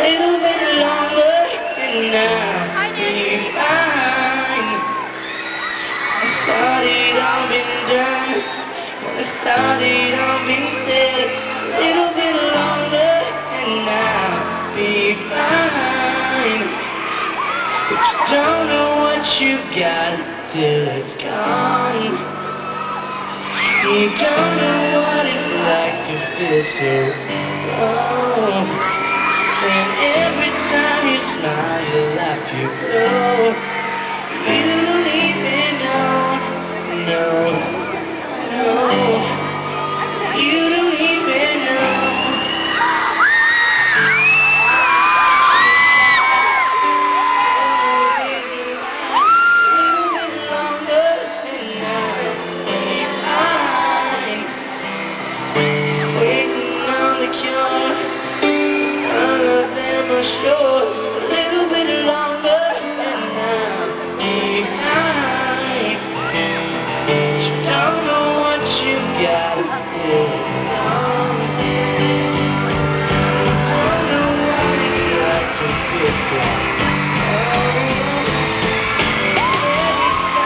little bit longer and I'll be fine. I thought it all been done, I thought it all been said. A little bit longer and I'll be fine. But you don't know what you've got till it's gone. You don't know what it's like to feel so low. And every time you smile, you laugh, you glow. You don't even know, no. You don't even know. Sure, a little bit longer and I'll be fine. But you don't know what you've got till it's gone. You don't know what it's like to feel so alone. Every time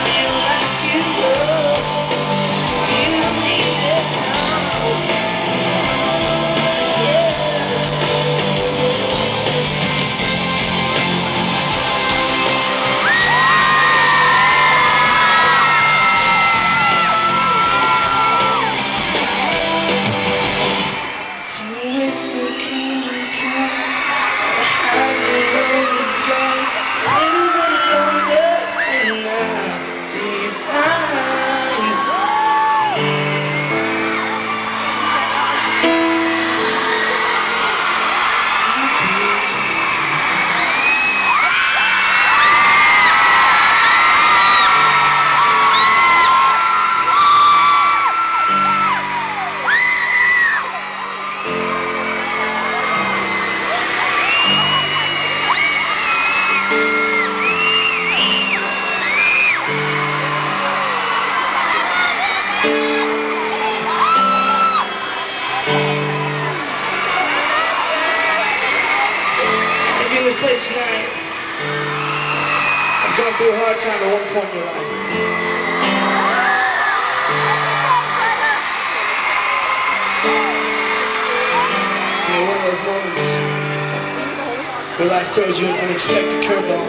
you this place tonight, I've gone through a hard time at one point in your life. You know, one of those moments where life throws you an unexpected curveball.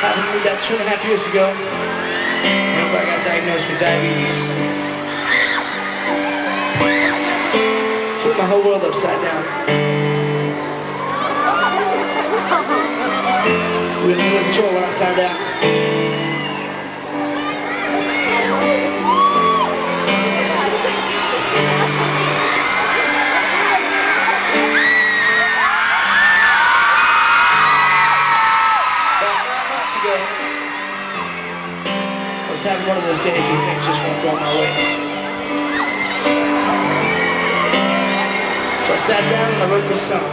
Happened to me about 2.5 years ago. I got diagnosed with diabetes. Flipped my whole world upside down. We were on tour when I found out. About 9 months ago, I was having one of those days where things just won't go my way. So I sat down and I wrote this song.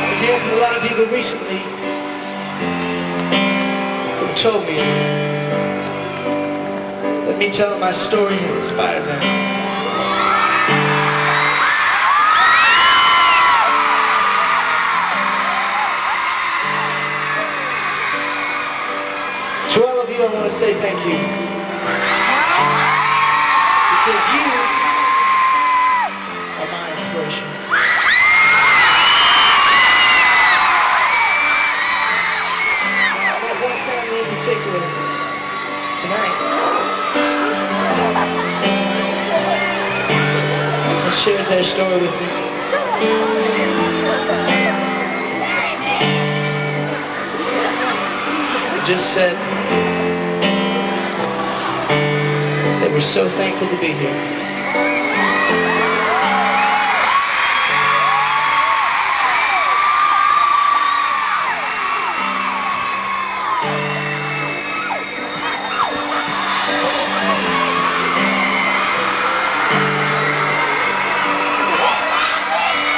I've been hearing from a lot of people recently who told me, let me tell them my story and inspire them. To all of you, I want to say thank you. Because you story with me. They just said they were so thankful to be here.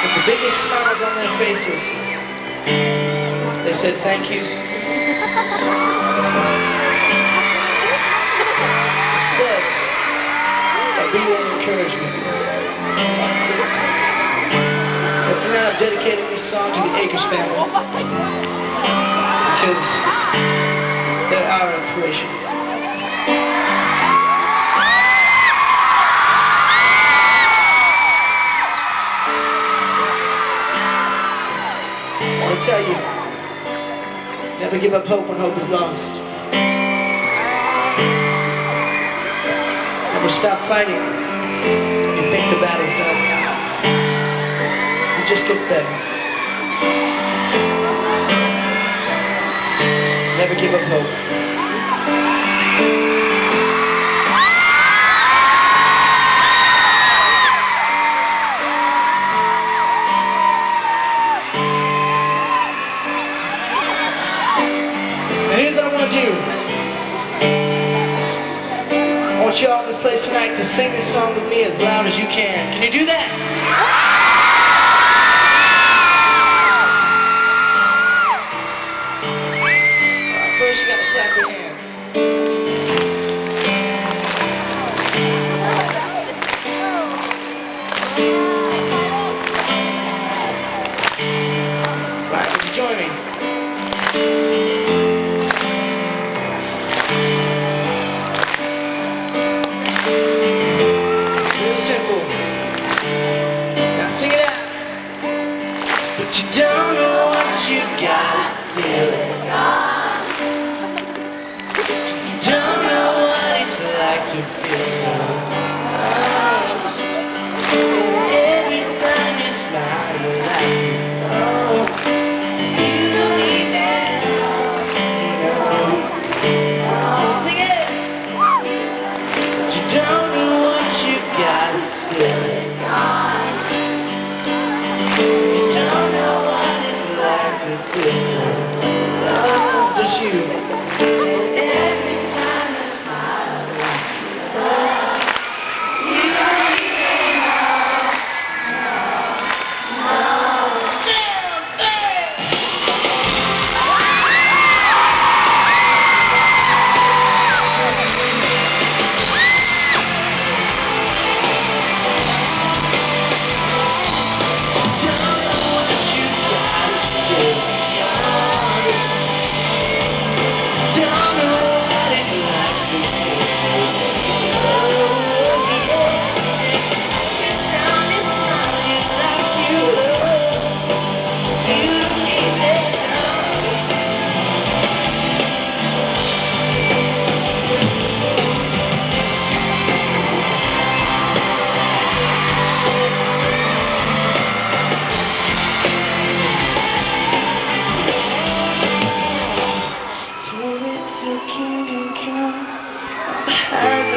The biggest smiles on their faces. They said thank you. They said that we will encourage me. But tonight I'm dedicating this song to the Akers family because they're our inspiration. I tell you, never give up hope when hope is lost. Never stop fighting when you think the battle's done. It just gets better. Never give up hope. Here's what I want to do. I want you all in this place tonight to sing this song with me as loud as you can. Can you do that? Alright, first you gotta clap your hands. Right, would you join me? But you don't know what you got till it's gone. You don't know what it's like to feel so alone. Every time you smile, you're like you know. You don't need that love, no. Sing it. But you don't know what you got till it's gone. Just you. Every time I smile, you don't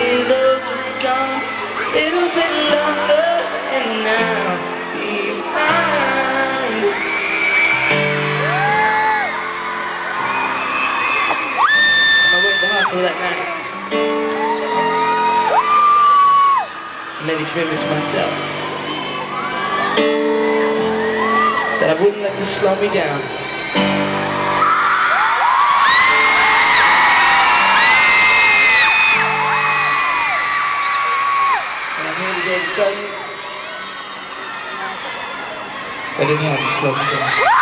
say no, no, little bit longer and now be mine. On my way to the hospital that night, I made a commitment to myself that I wouldn't let this slow me down. To tell you, I didn't have to slow me down.